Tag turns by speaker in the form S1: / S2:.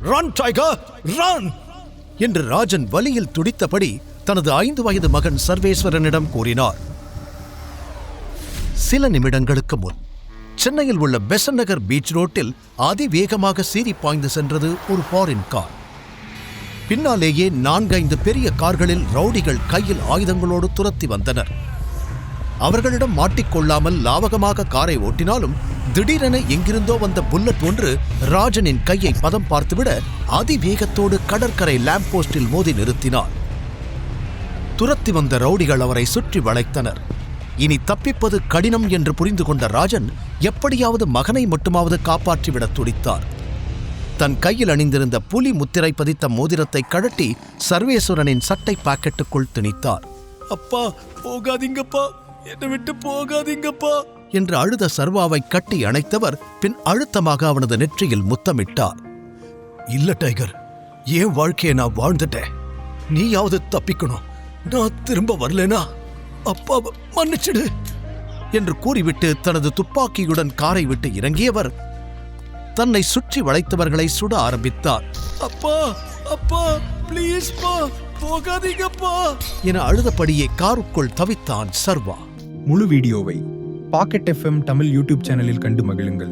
S1: Run tiger run என்று ராஜன் வலியில் துடித்தபடி தனது 5 வயது மகன் சர்வேஸ்வரனிடம் கூறினார். சில நிமிடங்களுக்கு முன் சென்னையில் உள்ள பெசன்ட் நகர் பீச் ரோட்டில் அதிவேகமாக சீறி பாய்ந்து சென்றது ஒரு ஃபாரின் கார். பின்னாலேயே 4-5 பெரிய கார்களில் ரவுடிகள் கையில் ஆயுதங்களோடு துரத்தி வந்தனர். அவர்களிடம் மாட்டிக்கொள்ளாமல் லாவகமாக காரை ஓட்டினாலும் திடீரென எங்கிருந்தோ வந்த புல்லட் ஒன்று ராஜனின் கையை பதம் பார்த்துவிட அதிவேகத்தோடு கடற்கரை லேம்ப் போஸ்டில் மோதி நிறுத்தினார். துரத்தி வந்த ரவுடிகள் அவரை சுற்றி வளைத்தனர். இனி தப்பிப்பது கடினம் என்று புரிந்து கொண்ட ராஜன் எப்படியாவது மகனை மட்டுமாவது காப்பாற்றிவிட துடித்தார். தன் கையில் அணிந்திருந்த புலி முத்திரை பதித்த மோதிரத்தை கழட்டி சர்வேஸ்வரனின் சட்டை பாக்கெட்டுக்குள் திணித்தார். அப்பா போகாதீங்கப்பா, என்னை விட்டு போகாதீங்கப்பா என்று அழுத சர்வாவை கட்டி அணைத்தவர் பின் அழுத்தமாக அவனது நெற்றியில் முத்தமிட்டார். இல்ல டைகர், ஏன் வாழ்க்கையை நான் வாழ்ந்துட்டேன், நீயாவது தப்பிக்கணும், நான் திரும்ப வரலனா அப்பாவை மன்னிச்சிடு என்று கூறிவிட்டு தனது துப்பாக்கியுடன் காரை விட்டு இறங்கியவர் தன்னை சுற்றி வளைத்தவர்களை சுட ஆரம்பித்தார். அப்பா அப்பா ப்ளீஸ் பா, போகாதீங்கப்பா என அழுதபடியே காருக்குள் தவித்தான் சர்வா.
S2: முழு வீடியோவை பாக்கெட் FM தமிழ் யூடியூப் சேனலில் கண்டு மகிழுங்கள்.